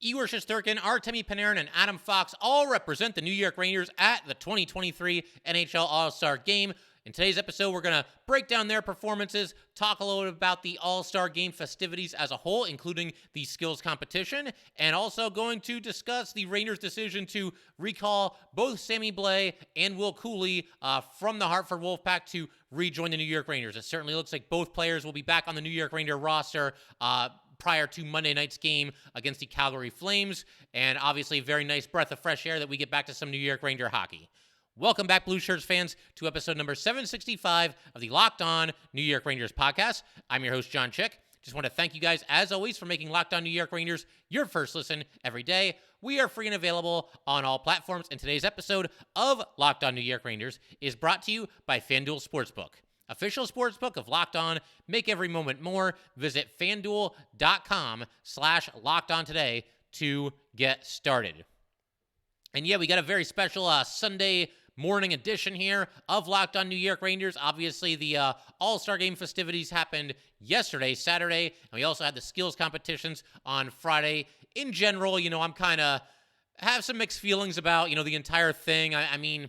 Igor Shesterkin, Artemi Panarin, and Adam Fox all represent the New York Rangers at the 2023 NHL All-Star Game. In today's episode, we're going to break down their performances, talk a little bit about the All-Star Game festivities as a whole, including the skills competition, and also going to discuss the Rangers' decision to recall both Sammy Blais and Will Cuylle from the Hartford Wolf Pack to rejoin the New York Rangers. It certainly looks like both players will be back on the New York Ranger roster prior to Monday night's game against the Calgary Flames, and obviously a very nice breath of fresh air that we get back to some New York Ranger hockey. Welcome back, Blue Shirts fans, to episode number 765 of the Locked On New York Rangers podcast. I'm your host, John Chick. Just want to thank you guys, as always, for making Locked On New York Rangers your first listen every day. We are free and available on all platforms, and today's episode of Locked On New York Rangers is brought to you by FanDuel Sportsbook. Official sportsbook of Locked On. Make every moment more. Visit FanDuel.com/LockedOn today to get started. And yeah, we got a very special Sunday morning edition here of Locked On New York Rangers. Obviously, the All-Star Game festivities happened yesterday, Saturday, and we also had the skills competitions on Friday. In general, I'm kind of have some mixed feelings about, the entire thing. I mean,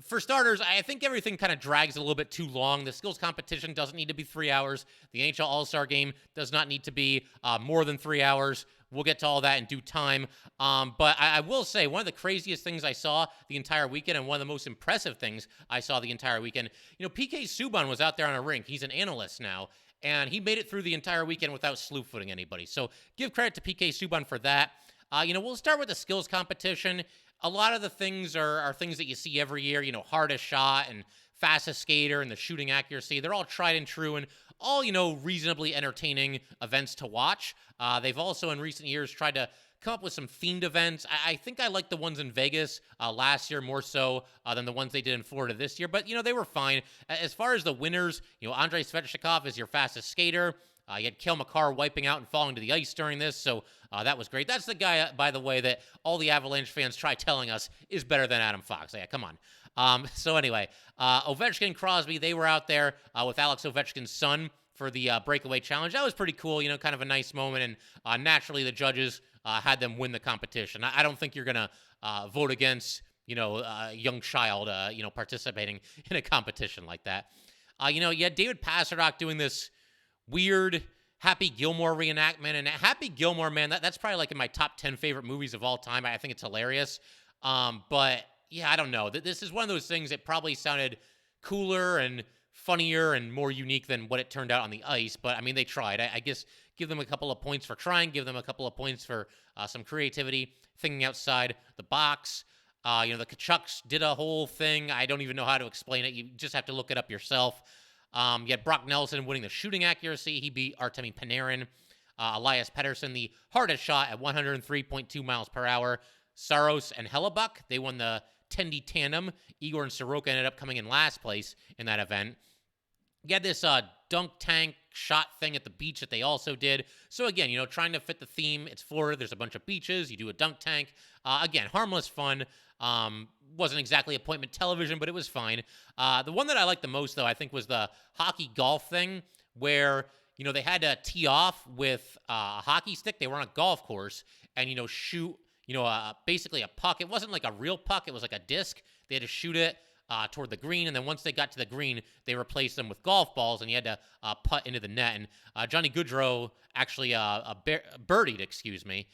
for starters, I think everything kind of drags a little bit too long. The skills competition doesn't need to be 3 hours. The NHL All-Star Game does not need to be more than 3 hours. We'll get to all that in due time. But I will say, one of the craziest things I saw the entire weekend, and one of the most impressive things I saw the entire weekend, PK Subban was out there on a rink. He's an analyst now, and he made it through the entire weekend without slew-footing anybody. So give credit to PK Subban for that. We'll start with the skills competition. A lot of the things are things that you see every year, hardest shot and fastest skater and the shooting accuracy. They're all tried and true and all, reasonably entertaining events to watch. They've also in recent years tried to come up with some themed events. I think I like the ones in Vegas last year more so than the ones they did in Florida this year. But, they were fine. As far as the winners, Andrei Svechnikov is your fastest skater. You had Cale Makar wiping out and falling to the ice during this, so that was great. That's the guy, by the way, that all the Avalanche fans try telling us is better than Adam Fox. Yeah, come on. So anyway, Ovechkin and Crosby, they were out there with Alex Ovechkin's son for the breakaway challenge. That was pretty cool, kind of a nice moment, and naturally the judges had them win the competition. I don't think you're going to vote against, a young child, participating in a competition like that. You had David Pastrnak doing this weird Happy Gilmore reenactment, and Happy Gilmore, man, that's probably like in my top 10 favorite movies of all time. I think it's hilarious. But yeah, I don't know. This is one of those things that probably sounded cooler and funnier and more unique than what it turned out on the ice. But I mean, they tried. I guess give them a couple of points for trying, give them a couple of points for some creativity, thinking outside the box. The Kachucks did a whole thing. I don't even know how to explain it. You just have to look it up yourself. You had Brock Nelson winning the shooting accuracy. He beat Artemi Panarin. Elias Pettersson, the hardest shot at 103.2 miles per hour. Saros and Hellebuck, they won the Tendy tandem. Igor and Soroka ended up coming in last place in that event. You had this dunk tank shot thing at the beach that they also did. So again, trying to fit the theme. It's Florida. There's a bunch of beaches. You do a dunk tank. Again, harmless fun. Wasn't exactly appointment television, but it was fine. The one that I liked the most, though, I think was the hockey golf thing where, they had to tee off with a hockey stick. They were on a golf course and, shoot, basically a puck. It wasn't like a real puck. It was like a disc. They had to shoot it toward the green, and then once they got to the green, they replaced them with golf balls, and you had to putt into the net. And Johnny Gaudreau actually birdied,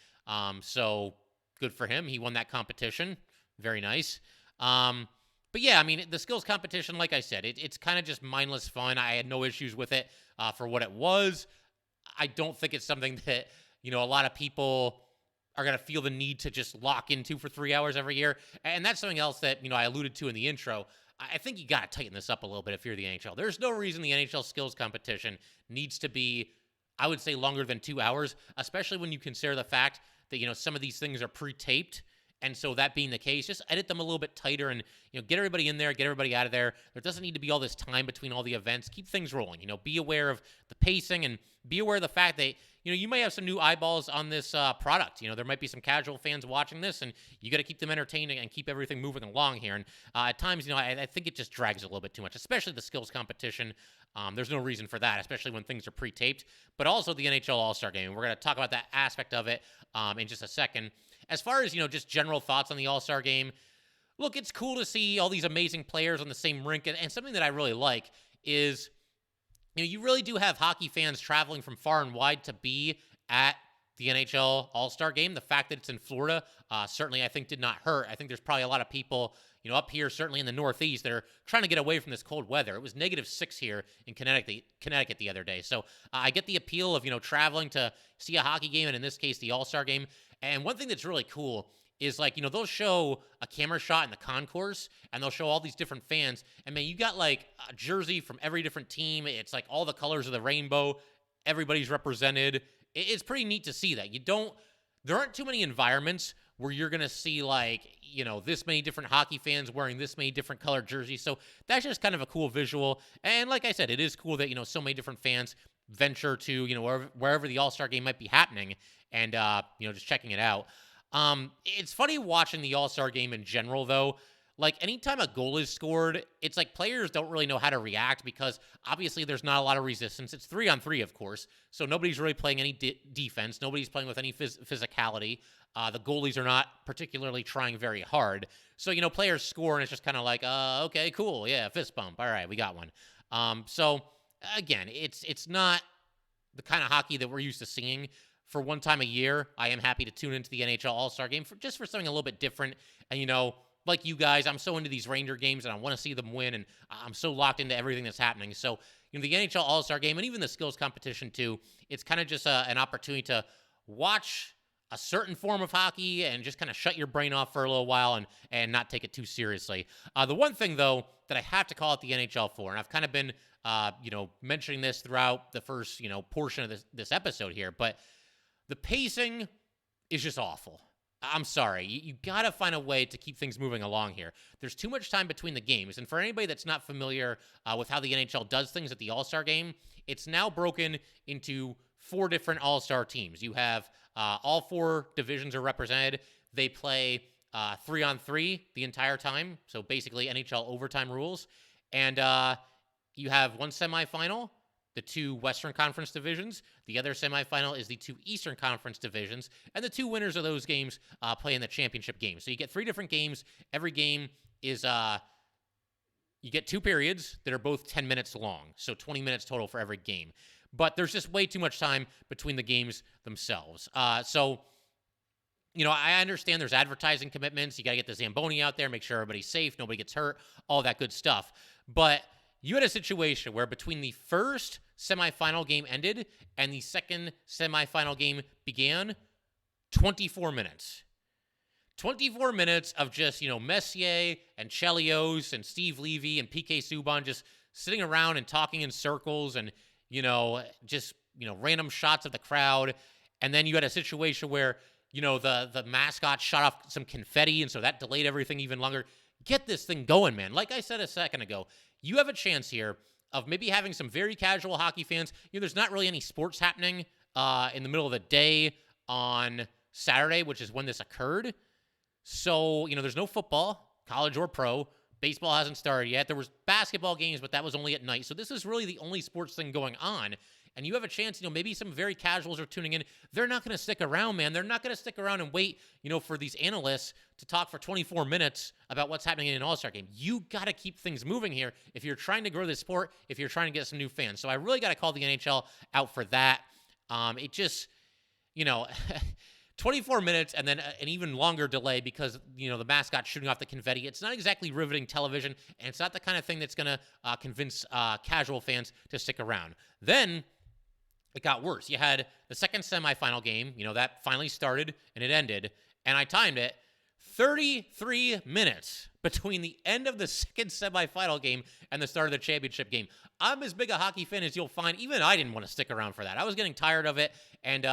so good for him. He won that competition. Very nice. But yeah, I mean, the skills competition, like I said, it's kind of just mindless fun. I had no issues with it for what it was. I don't think it's something that, a lot of people are going to feel the need to just lock into for 3 hours every year. And that's something else that, I alluded to in the intro. I think you got to tighten this up a little bit if you're the NHL. There's no reason the NHL skills competition needs to be, I would say, longer than 2 hours, especially when you consider the fact that, some of these things are pre-taped. And so that being the case, just edit them a little bit tighter and, get everybody in there, get everybody out of there. There doesn't need to be all this time between all the events. Keep things rolling, be aware of the pacing and, be aware of the fact that, you may have some new eyeballs on this product. There might be some casual fans watching this, and you got to keep them entertained and keep everything moving along here. And at times, I think it just drags a little bit too much, especially the skills competition. There's no reason for that, especially when things are pre-taped, but also the NHL All-Star Game. We're going to talk about that aspect of it in just a second. As far as, just general thoughts on the All-Star Game, look, it's cool to see all these amazing players on the same rink, and something that I really like is, you really do have hockey fans traveling from far and wide to be at the NHL All-Star Game. The fact that it's in Florida certainly, I think, did not hurt. I think there's probably a lot of people, up here, certainly in the Northeast, that are trying to get away from this cold weather. It was -6 here in Connecticut the other day. So I get the appeal of, traveling to see a hockey game, and in this case, the All-Star Game. And one thing that's really cool is, like, they'll show a camera shot in the concourse, and they'll show all these different fans. And, man, you got, like, a jersey from every different team. It's, like, all the colors of the rainbow. Everybody's represented. It's pretty neat to see that. There aren't too many environments where you're going to see, like, this many different hockey fans wearing this many different colored jerseys. So that's just kind of a cool visual. And like I said, it is cool that, so many different fans venture to, wherever the All-Star Game might be happening and, just checking it out. It's funny watching the All-Star Game in general, though. Like, anytime a goal is scored, it's like players don't really know how to react because obviously there's not a lot of resistance. It's 3-on-3, of course, so nobody's really playing any defense. Nobody's playing with any physicality. The goalies are not particularly trying very hard. So, players score, and it's just kind of like, okay, cool, yeah, fist bump. All right, we got one. So, again, it's not the kind of hockey that we're used to seeing. For one time a year, I am happy to tune into the NHL All-Star Game for something a little bit different. And, like you guys, I'm so into these Ranger games, and I want to see them win, and I'm so locked into everything that's happening. So, the NHL All-Star Game, and even the skills competition, too, it's kind of just an opportunity to watch a certain form of hockey and just kind of shut your brain off for a little while and not take it too seriously. The one thing, though, that I have to call out the NHL for, and I've kind of been, mentioning this throughout the first, portion of this episode here, but the pacing is just awful. I'm sorry. You got to find a way to keep things moving along here. There's too much time between the games. And for anybody that's not familiar with how the NHL does things at the All-Star Game, it's now broken into 4 different All-Star teams. You have all 4 divisions are represented. They play 3-on-3 the entire time. So basically NHL overtime rules. And you have one semifinal, the 2 Western Conference divisions. The other semifinal is the 2 Eastern Conference divisions. And the 2 winners of those games play in the championship game. So you get 3 different games. Every game is, you get 2 periods that are both 10 minutes long. So 20 minutes total for every game. But there's just way too much time between the games themselves. So, I understand there's advertising commitments. You got to get the Zamboni out there, make sure everybody's safe, nobody gets hurt, all that good stuff. But you had a situation where between the first semifinal game ended and the second semifinal game began, 24 minutes. 24 minutes of just, Messier and Chelios and Steve Levy and PK Subban just sitting around and talking in circles and, just, random shots of the crowd. And then you had a situation where, the mascot shot off some confetti, and so that delayed everything even longer. Get this thing going, man. Like I said a second ago, you have a chance here of maybe having some very casual hockey fans. There's not really any sports happening in the middle of the day on Saturday, which is when this occurred. So, there's no football, college or pro. Baseball hasn't started yet. There was basketball games, but that was only at night. So this is really the only sports thing going on. And you have a chance, maybe some very casuals are tuning in. They're not going to stick around, man. They're not going to stick around and wait, for these analysts to talk for 24 minutes about what's happening in an All-Star Game. You got to keep things moving here if you're trying to grow this sport, if you're trying to get some new fans. So I really got to call the NHL out for that. It just, 24 minutes and then an even longer delay because, the mascot shooting off the confetti. It's not exactly riveting television, and it's not the kind of thing that's going to convince casual fans to stick around. Then it got worse. You had the second semifinal game, that finally started and it ended, and I timed it 33 minutes between the end of the second semifinal game and the start of the championship game. I'm as big a hockey fan as you'll find. Even I didn't want to stick around for that. I was getting tired of it and,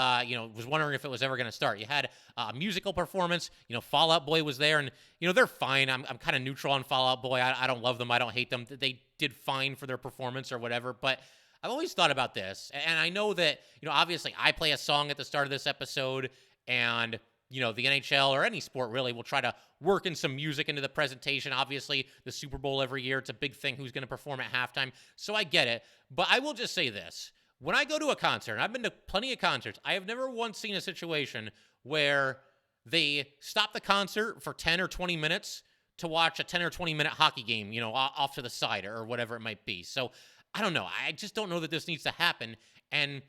was wondering if it was ever going to start. You had a musical performance. Fall Out Boy was there, and, they're fine. I'm kind of neutral on Fall Out Boy. I don't love them. I don't hate them. They did fine for their performance or whatever, but I've always thought about this, and I know that, obviously I play a song at the start of this episode, and, the NHL or any sport really will try to work in some music into the presentation. Obviously, the Super Bowl every year, it's a big thing who's going to perform at halftime, so I get it. But I will just say this. When I go to a concert, and I've been to plenty of concerts, I have never once seen a situation where they stop the concert for 10 or 20 minutes to watch a 10 or 20 minute hockey game, off to the side or whatever it might be. So I don't know. I just don't know that this needs to happen. And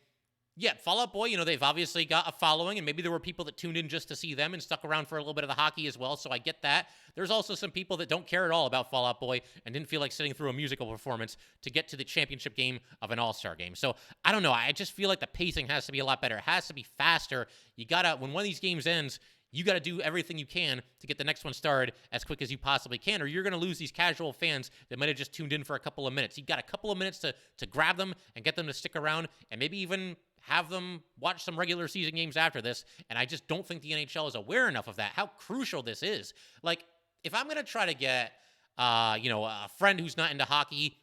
yeah, Fall Out Boy, they've obviously got a following, and maybe there were people that tuned in just to see them and stuck around for a little bit of the hockey as well, so I get that. There's also some people that don't care at all about Fall Out Boy and didn't feel like sitting through a musical performance to get to the championship game of an All-Star game. So I don't know. I just feel like the pacing has to be a lot better. It has to be faster. You gotta, when one of these games ends, you got to do everything you can to get the next one started as quick as you possibly can, or you're going to lose these casual fans that might have just tuned in for a couple of minutes. You've got a couple of minutes to grab them and get them to stick around and maybe even have them watch some regular season games after this. And I just don't think the NHL is aware enough of that, how crucial this is. Like, if I'm going to try to get, a friend who's not into hockey,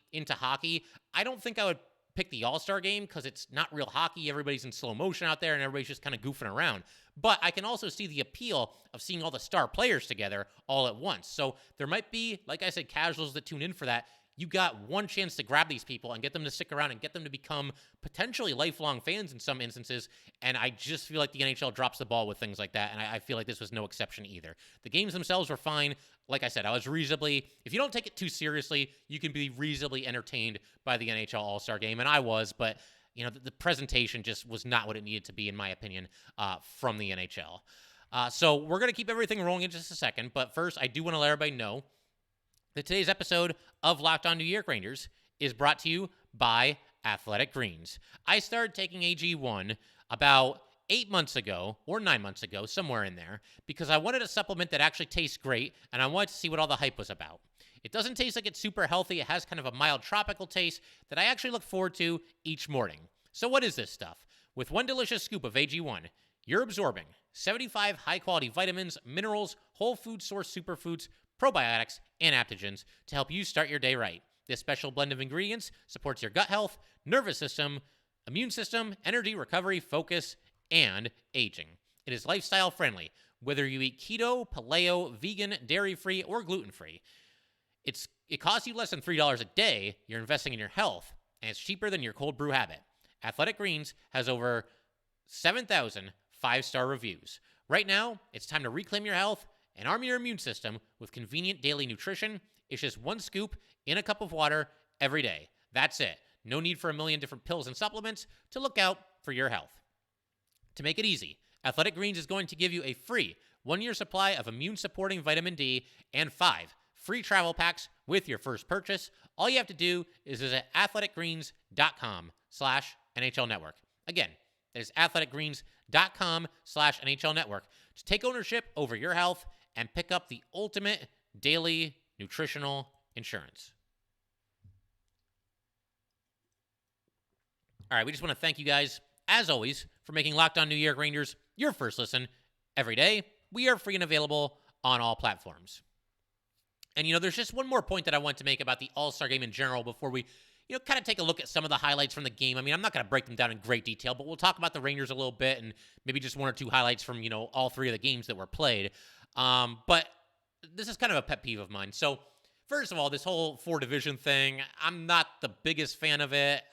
I don't think I would pick the All-Star game because it's not real hockey. Everybody's in slow motion out there and everybody's just kind of goofing around. But I can also see the appeal of seeing all the star players together all at once. So there might be, like I said, casuals that tune in for that. You got one chance to grab these people and get them to stick around and get them to become potentially lifelong fans in some instances. And I just feel like the NHL drops the ball with things like that. And I feel like this was no exception either. The games themselves were fine. Like I said, I was reasonably, if you don't take it too seriously, you can be reasonably entertained by the NHL All-Star Game. And I was, but the presentation just was not what it needed to be, in my opinion, from the NHL. So we're going to keep everything rolling in just a second. But first, I do want to let everybody know that today's episode of Locked On New York Rangers is brought to you by Athletic Greens. I started taking AG1 about 8 months ago, or 9 months ago, somewhere in there, because I wanted a supplement that actually tastes great, and I wanted to see what all the hype was about. It doesn't taste like it's super healthy. It has kind of a mild tropical taste that I actually look forward to each morning. So what is this stuff? With one delicious scoop of AG1, you're absorbing 75 high-quality vitamins, minerals, whole food source superfoods, probiotics, and adaptogens to help you start your day right. This special blend of ingredients supports your gut health, nervous system, immune system, energy, recovery, focus, and aging. It is lifestyle friendly, whether you eat keto, paleo, vegan, dairy-free, or gluten-free. It costs you less than $3 a day. You're investing in your health, and it's cheaper than your cold brew habit. Athletic Greens has over 7,000 5-star reviews. Right now, it's time to reclaim your health and arm your immune system with convenient daily nutrition. It's just one scoop in a cup of water every day. That's it. No need for a million different pills and supplements to look out for your health. To make it easy, Athletic Greens is going to give you a free 1-year supply of immune-supporting vitamin D and 5 free travel packs with your first purchase. All you have to do is visit athleticgreens.com/NHL Network. Again, that is athleticgreens.com/NHL Network to take ownership over your health and pick up the ultimate daily nutritional insurance. All right, we just want to thank you guys, as always, for making Locked On New York Rangers your first listen every day. We are free and available on all platforms. And, there's just one more point that I want to make about the All-Star Game in general before we, kind of take a look at some of the highlights from the game. I mean, I'm not going to break them down in great detail, but we'll talk about the Rangers a little bit and maybe just one or two highlights from, all three of the games that were played. But this is kind of a pet peeve of mine. So, first of all, this whole 4-division thing, I'm not the biggest fan of it.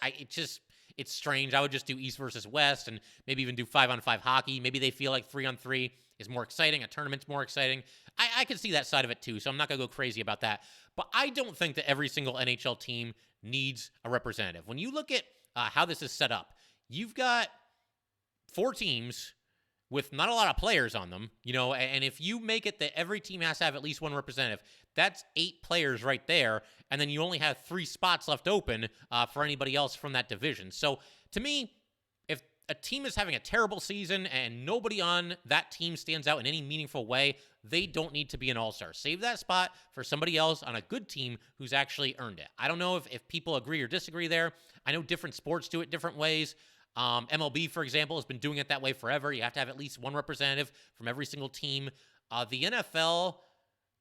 It's strange. I would just do East versus West and maybe even do 5-on-5 hockey. Maybe they feel like 3-on-3 is more exciting. A tournament's more exciting. I can see that side of it too, so I'm not going to go crazy about that. But I don't think that every single NHL team needs a representative. When you look at how this is set up, you've got 4 teams with not a lot of players on them, and if you make it that every team has to have at least one representative, that's 8 players right there, and then you only have 3 spots left open for anybody else from that division. So to me, if a team is having a terrible season and nobody on that team stands out in any meaningful way, they don't need to be an all-star. Save that spot for somebody else on a good team who's actually earned it. I don't know if people agree or disagree there. I know different sports do it different ways. MLB, for example, has been doing it that way forever. You have to have at least one representative from every single team. The NFL,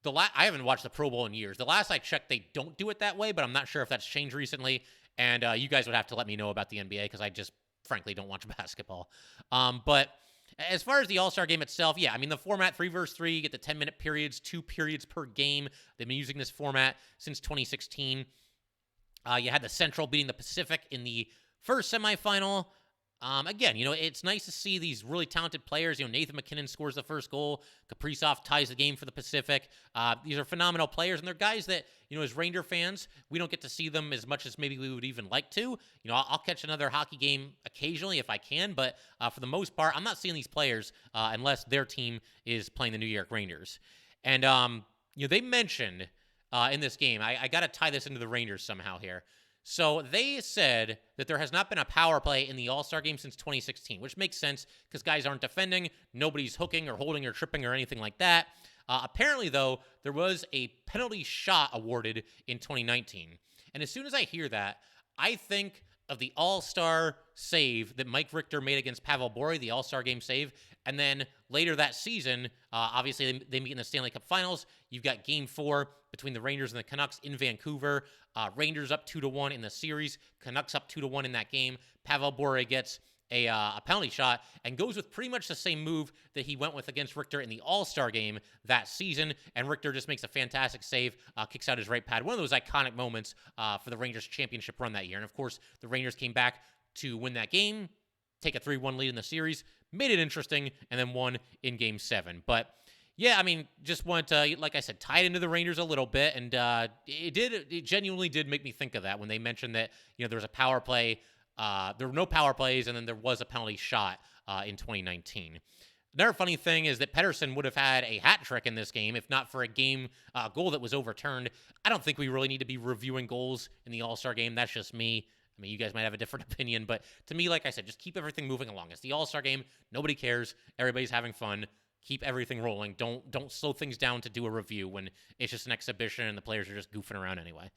I haven't watched the Pro Bowl in years. The last I checked, they don't do it that way, but I'm not sure if that's changed recently. And you guys would have to let me know about the NBA because I just frankly don't watch basketball. But as far as the All-Star game itself, yeah, I mean, the format 3 versus 3, you get the 10-minute periods, 2 periods per game. They've been using this format since 2016. You had the Central beating the Pacific in the first semifinal. Again, it's nice to see these really talented players. Nathan McKinnon scores the first goal. Kaprizov ties the game for the Pacific. These are phenomenal players, and they're guys that, as Ranger fans, we don't get to see them as much as maybe we would even like to. I'll catch another hockey game occasionally if I can, but for the most part, I'm not seeing these players unless their team is playing the New York Rangers. And, they mentioned in this game, I got to tie this into the Rangers somehow here. So they said that there has not been a power play in the All-Star game since 2016, which makes sense because guys aren't defending, nobody's hooking or holding or tripping or anything like that. Apparently, though, there was a penalty shot awarded in 2019. And as soon as I hear that, I think of the All-Star save that Mike Richter made against Pavel Bure, the All-Star game save. And then later that season, obviously they meet in the Stanley Cup Finals. You've got Game 4 between the Rangers and the Canucks in Vancouver. Rangers up 2-1 in the series. Canucks up 2-1 in that game. Pavel Bure gets a penalty shot and goes with pretty much the same move that he went with against Richter in the All-Star game that season. And Richter just makes a fantastic save, kicks out his right pad. One of those iconic moments for the Rangers championship run that year. And of course, the Rangers came back to win that game, take a 3-1 lead in the series, made it interesting, and then won in Game 7. But yeah, I mean, just want to, like I said, tie it into the Rangers a little bit, and it genuinely did make me think of that when they mentioned that, there was a power play, there were no power plays, and then there was a penalty shot in 2019. Another funny thing is that Pettersson would have had a hat trick in this game if not for a game goal that was overturned. I don't think we really need to be reviewing goals in the All-Star game. That's just me. I mean, you guys might have a different opinion, but to me, like I said, just keep everything moving along. It's the All-Star game. Nobody cares. Everybody's having fun. Keep everything rolling. Don't slow things down to do a review when it's just an exhibition and the players are just goofing around anyway.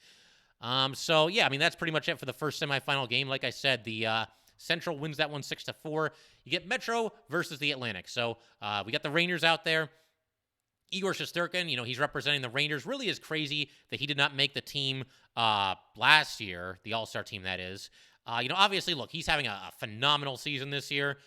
So yeah, I mean, that's pretty much it for the first semifinal game. Like I said, the Central wins that one 6-4. You get Metro versus the Atlantic. So we got the Rangers out there. Igor Shesterkin, he's representing the Rangers. Really is crazy that he did not make the team last year, the All-Star team that is. Obviously, look, he's having a phenomenal season this year.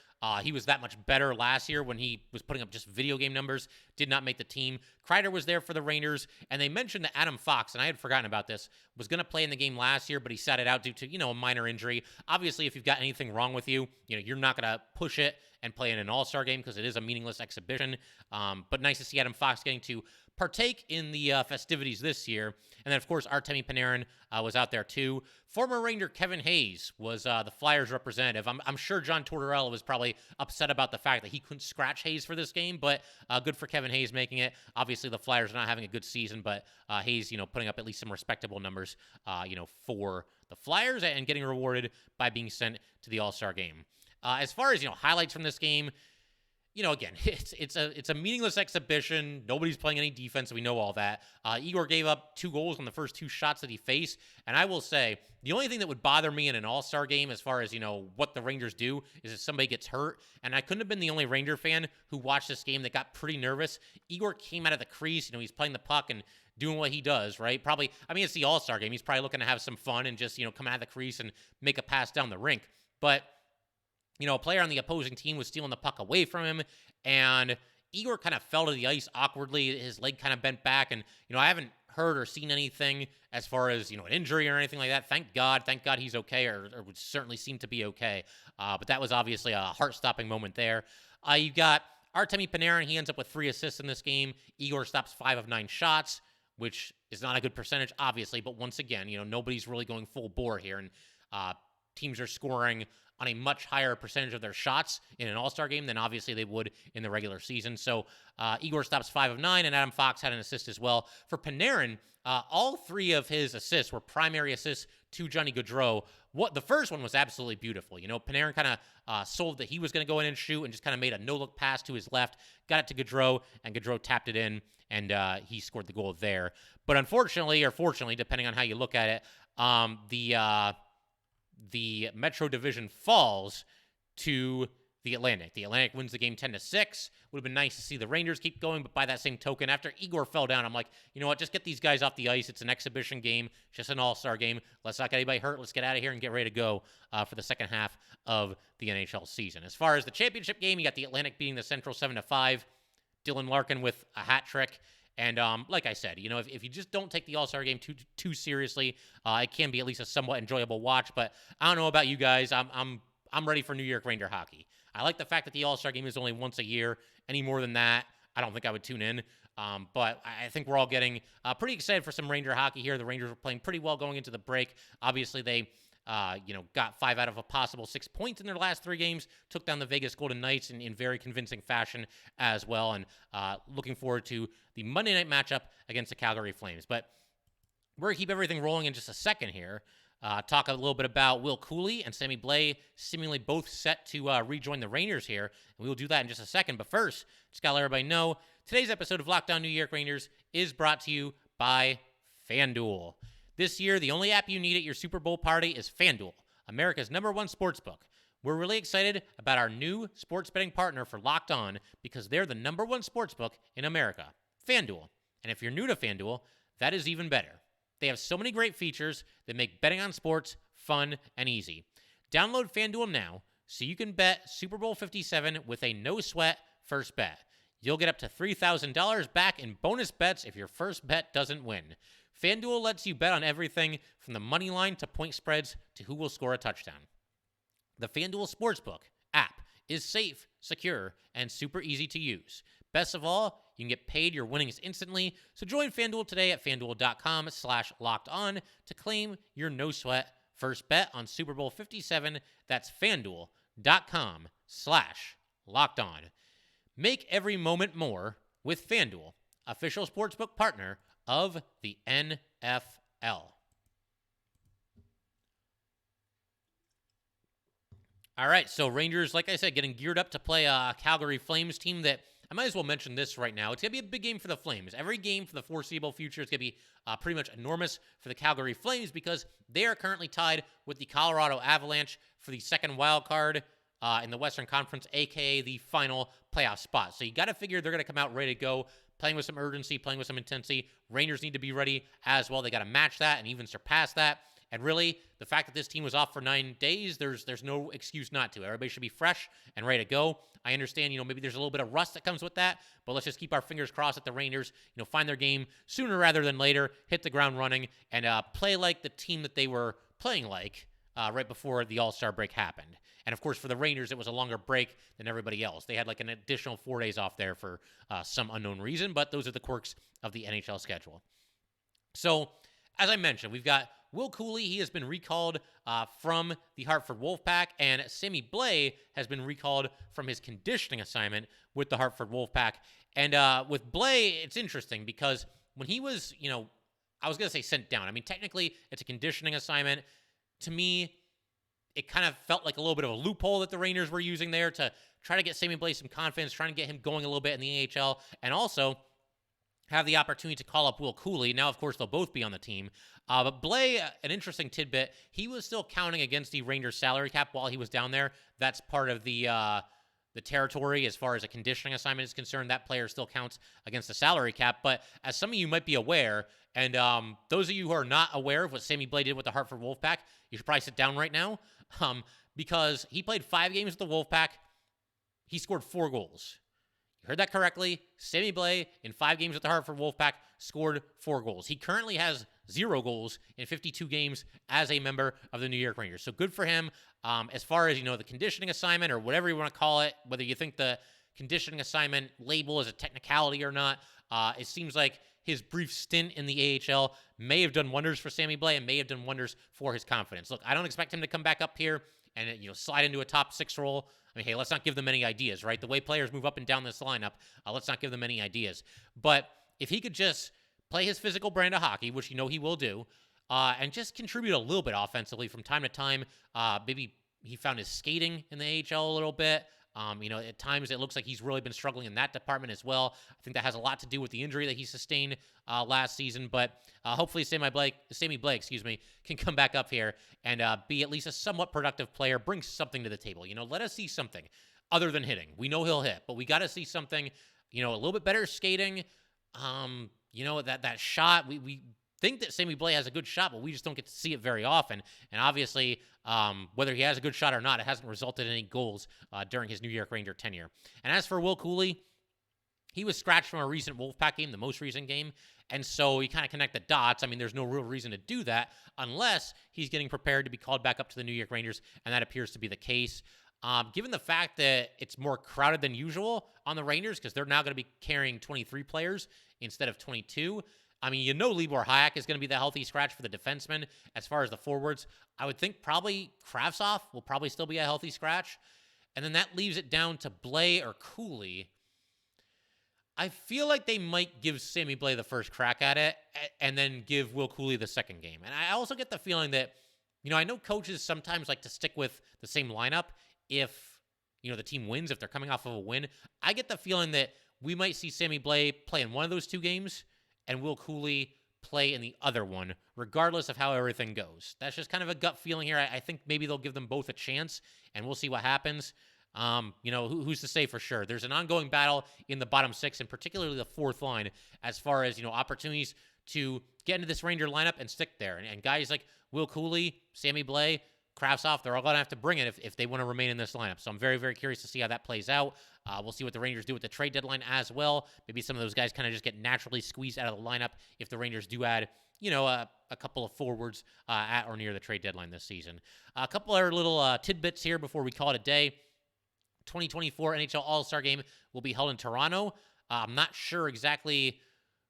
He was that much better last year when he was putting up just video game numbers, did not make the team. Kreider was there for the Rangers, and they mentioned that Adam Fox, and I had forgotten about this, was going to play in the game last year, but he sat it out due to, a minor injury. Obviously, if you've got anything wrong with you, you're not going to push it and play in an All-Star game because it is a meaningless exhibition. But nice to see Adam Fox getting to partake in the festivities this year. And then, of course, Artemi Panarin was out there too. Former Ranger Kevin Hayes was the Flyers representative. I'm sure John Tortorella was probably upset about the fact that he couldn't scratch Hayes for this game, but good for Kevin Hayes making it. Obviously, the Flyers are not having a good season, but Hayes, putting up at least some respectable numbers, for the Flyers and getting rewarded by being sent to the All-Star game. As far as, highlights from this game, again, it's a meaningless exhibition. Nobody's playing any defense. We know all that. Igor gave up 2 goals on the first 2 shots that he faced. And I will say, the only thing that would bother me in an All-Star game as far as, what the Rangers do is if somebody gets hurt. And I couldn't have been the only Ranger fan who watched this game that got pretty nervous. Igor came out of the crease. He's playing the puck and doing what he does, right? Probably, it's the All-Star game. He's probably looking to have some fun and just, come out of the crease and make a pass down the rink. But a player on the opposing team was stealing the puck away from him, and Igor kind of fell to the ice awkwardly. His leg kind of bent back, and, I haven't heard or seen anything as far as, an injury or anything like that. Thank God he's okay, or would certainly seem to be okay. But that was obviously a heart-stopping moment there. You got Artemi Panarin. He ends up with 3 assists in this game. Igor stops 5 of 9 shots, which is not a good percentage, obviously. But once again, nobody's really going full bore here, and teams are scoring on a much higher percentage of their shots in an All-Star game than obviously they would in the regular season. So Igor stops 5 of 9, and Adam Fox had an assist as well. For Panarin, all 3 of his assists were primary assists to Johnny Gaudreau. The first one was absolutely beautiful. Panarin kind of sold that he was going to go in and shoot and just kind of made a no-look pass to his left, got it to Gaudreau, and Gaudreau tapped it in, and he scored the goal there. But unfortunately, or fortunately, depending on how you look at it, the Metro Division falls to the Atlantic. The Atlantic wins the game 10-6. Would have been nice to see the Rangers keep going, but by that same token, after Igor fell down, I'm like, you know what, just get these guys off the ice. It's an exhibition game, just an all-star game. Let's not get anybody hurt. Let's get out of here and get ready to go for the second half of the NHL season. As far as the championship game, you got the Atlantic beating the Central 7-5. Dylan Larkin with a hat trick. And like I said, you know, if you just don't take the All-Star game too seriously, it can be at least a somewhat enjoyable watch. But I don't know about you guys. I'm ready for New York Ranger hockey. I like the fact that the All-Star game is only once a year. Any more than that, I don't think I would tune in. But I think we're all getting pretty excited for some Ranger hockey here. The Rangers were playing pretty well going into the break. Obviously, they got 5 out of a possible 6 points in their last 3 games, took down the Vegas Golden Knights in very convincing fashion as well, and looking forward to the Monday night matchup against the Calgary Flames. But we're going to keep everything rolling in just a second here. Talk a little bit about Will Cuylle and Sammy Blais, seemingly both set to rejoin the Rangers here, and we will do that in just a second. But first, just got to let everybody know, today's episode of Locked On New York Rangers is brought to you by FanDuel. This year, the only app you need at your Super Bowl party is FanDuel, America's #1 sportsbook. We're really excited about our new sports betting partner for Locked On because they're the #1 sportsbook in America, FanDuel. And if you're new to FanDuel, that is even better. They have so many great features that make betting on sports fun and easy. Download FanDuel now so you can bet Super Bowl 57 with a no-sweat first bet. You'll get up to $3,000 back in bonus bets if your first bet doesn't win. FanDuel lets you bet on everything from the money line to point spreads to who will score a touchdown. The FanDuel Sportsbook app is safe, secure, and super easy to use. Best of all, you can get paid your winnings instantly, so join FanDuel today at FanDuel.com/lockedon to claim your no-sweat first bet on Super Bowl 57. That's FanDuel.com/lockedon. Make every moment more with FanDuel, official sportsbook partner of the NFL. All right, so Rangers, like I said, getting geared up to play a Calgary Flames team that I might as well mention this right now. It's going to be a big game for the Flames. Every game for the foreseeable future is going to be pretty much enormous for the Calgary Flames because they are currently tied with the Colorado Avalanche for the second wild card in the Western Conference, a.k.a. the final playoff spot. So you got to figure they're going to come out ready to go, playing with some urgency, playing with some intensity. Rangers need to be ready as well. They got to match that and even surpass that. And really, the fact that this team was off for 9 days, there's no excuse not to. Everybody should be fresh and ready to go. I understand, maybe there's a little bit of rust that comes with that, but let's just keep our fingers crossed that the Rangers, find their game sooner rather than later, hit the ground running, and play like the team that they were playing like right before the All-Star break happened. And, of course, for the Rangers, it was a longer break than everybody else. They had like an additional 4 days off there for some unknown reason, but those are the quirks of the NHL schedule. So, as I mentioned, we've got Will Cuylle. He has been recalled from the Hartford Wolf Pack, and Sammy Blais has been recalled from his conditioning assignment with the Hartford Wolf Pack. And with Blais, it's interesting because when he was, I was going to say sent down. I mean, technically, it's a conditioning assignment. To me, it kind of felt like a little bit of a loophole that the Rangers were using there to try to get Sammy Blais some confidence, trying to get him going a little bit in the AHL, and also have the opportunity to call up Will Cuylle. Now, of course, they'll both be on the team. But Blais, an interesting tidbit, he was still counting against the Rangers salary cap while he was down there. That's part of the territory as far as a conditioning assignment is concerned. That player still counts against the salary cap. But as some of you might be aware, and those of you who are not aware of what Sammy Blais did with the Hartford Wolfpack, you should probably sit down right now because he played 5 games with the Wolfpack. He scored 4 goals. You heard that correctly. Sammy Blais, in 5 games with the Hartford Wolfpack, scored 4 goals. He currently has 0 goals in 52 games as a member of the New York Rangers. So good for him. As far as, the conditioning assignment or whatever you want to call it, whether you think the conditioning assignment label is a technicality or not, it seems like his brief stint in the AHL may have done wonders for Sammy Blais and may have done wonders for his confidence. Look, I don't expect him to come back up here and slide into a top 6 role. I mean, hey, let's not give them any ideas, right? The way players move up and down this lineup, let's not give them any ideas. But if he could just play his physical brand of hockey, which he will do, and just contribute a little bit offensively from time to time, maybe he found his skating in the AHL a little bit. At times it looks like he's really been struggling in that department as well. I think that has a lot to do with the injury that he sustained last season. But hopefully Sammy Blais, can come back up here and be at least a somewhat productive player, bring something to the table. Let us see something. other than hitting. We know he'll hit, but we got to see something, a little bit better skating. That shot, we think that Sammy Blais has a good shot, but we just don't get to see it very often. And obviously, whether he has a good shot or not, it hasn't resulted in any goals during his New York Ranger tenure. And as for Will Cuylle, he was scratched from a recent Wolfpack game, the most recent game, and so you kind of connect the dots. I mean, there's no real reason to do that unless he's getting prepared to be called back up to the New York Rangers, and that appears to be the case. Given the fact that it's more crowded than usual on the Rangers, because they're now going to be carrying 23 players instead of 22, I mean, Libor Hayek is going to be the healthy scratch for the defensemen. As far as the forwards, I would think probably Kravtsov will probably still be a healthy scratch, and then that leaves it down to Blais or Cuylle. I feel like they might give Sammy Blais the first crack at it and then give Will Cuylle the second game. And I also get the feeling that, I know coaches sometimes like to stick with the same lineup if, the team wins, if they're coming off of a win. I get the feeling that we might see Sammy Blais play in one of those two games and Will Cuylle play in the other one, regardless of how everything goes. That's just kind of a gut feeling here. I think maybe they'll give them both a chance, and we'll see what happens. Who's to say for sure? There's an ongoing battle in the bottom six, and particularly the fourth line, as far as, opportunities to get into this Ranger lineup and stick there. And guys like Will Cuylle, Sammy Blais, Kravtsov, they're all going to have to bring it if they want to remain in this lineup. So I'm very, very curious to see how that plays out. We'll see what the Rangers do with the trade deadline as well. Maybe some of those guys kind of just get naturally squeezed out of the lineup if the Rangers do add, a couple of forwards at or near the trade deadline this season. A couple other little tidbits here before we call it a day. 2024 NHL All-Star Game will be held in Toronto. I'm not sure exactly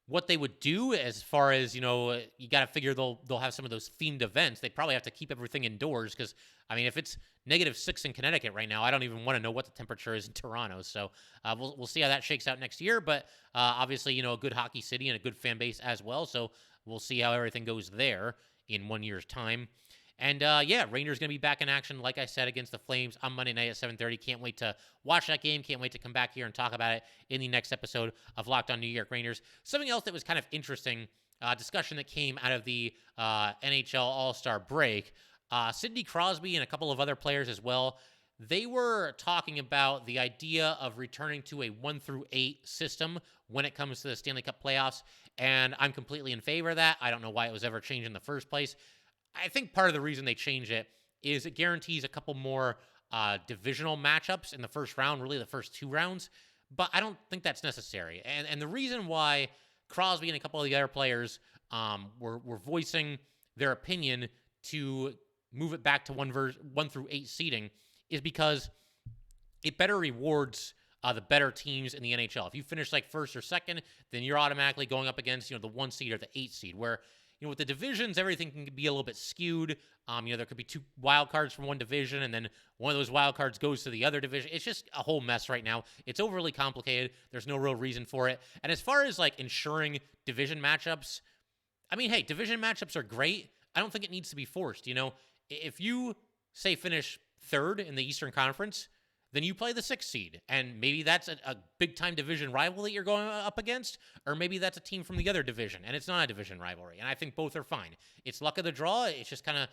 what they would do as far as, you got to figure they'll have some of those themed events. They probably have to keep everything indoors because, if it's -6 in Connecticut right now, I don't even want to know what the temperature is in Toronto. So we'll see how that shakes out next year. But obviously, a good hockey city and a good fan base as well. So we'll see how everything goes there in 1 year's time. And, Rangers going to be back in action, like I said, against the Flames on Monday night at 7:30. Can't wait to watch that game. Can't wait to come back here and talk about it in the next episode of Locked On New York Rangers. Something else that was kind of interesting, discussion that came out of the NHL All-Star break. Sidney Crosby and a couple of other players as well, they were talking about the idea of returning to a 1-8 system when it comes to the Stanley Cup playoffs, and I'm completely in favor of that. I don't know why it was ever changed in the first place. I think part of the reason they changed it is it guarantees a couple more divisional matchups in the first round, really the first two rounds, but I don't think that's necessary. And the reason why Crosby and a couple of the other players were voicing their opinion to move it back to 1-8 seeding is because it better rewards the better teams in the NHL. If you finish like first or second, then you're automatically going up against, the 1 seed or the 8 seed, where with the divisions, everything can be a little bit skewed. There could be 2 wild cards from one division, and then one of those wild cards goes to the other division. It's just a whole mess right now. It's overly complicated. There's no real reason for it. And as far as like ensuring division matchups, hey, division matchups are great. I don't think it needs to be forced. If you say finish third in the Eastern Conference, then you play the 6th seed. And maybe that's a big-time division rival that you're going up against, or maybe that's a team from the other division, and it's not a division rivalry. And I think both are fine. It's luck of the draw. It's just kind of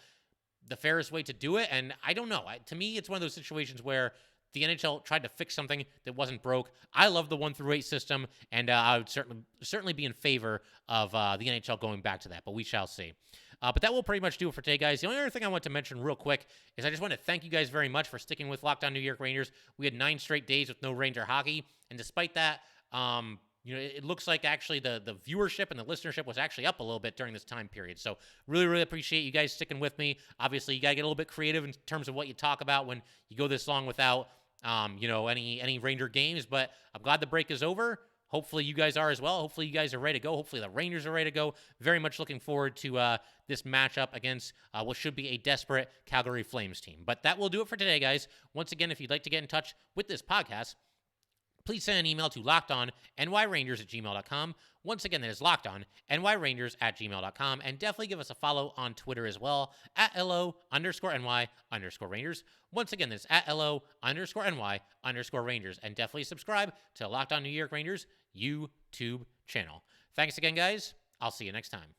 the fairest way to do it. And I don't know. To me, it's one of those situations where the NHL tried to fix something that wasn't broke. I love the 1-8 system, and I would certainly be in favor of the NHL going back to that, but we shall see. But that will pretty much do it for today, guys. The only other thing I want to mention real quick is I just want to thank you guys very much for sticking with Locked On New York Rangers. We had 9 straight days with no Ranger hockey, and despite that, it looks like actually the viewership and the listenership was actually up a little bit during this time period. So really, really appreciate you guys sticking with me. Obviously, you got to get a little bit creative in terms of what you talk about when you go this long without, any Ranger games. But I'm glad the break is over. Hopefully you guys are as well. Hopefully you guys are ready to go. Hopefully the Rangers are ready to go. Very much looking forward to this matchup against what should be a desperate Calgary Flames team. But that will do it for today, guys. Once again, if you'd like to get in touch with this podcast, please send an email to lockedonnyrangers@gmail.com. Once again, that is lockedonnyrangers@gmail.com. And definitely give us a follow on Twitter as well, @LO_NY_Rangers. Once again, that's @LO_NY_Rangers. And definitely subscribe to Locked On New York Rangers YouTube channel. Thanks again, guys. I'll see you next time.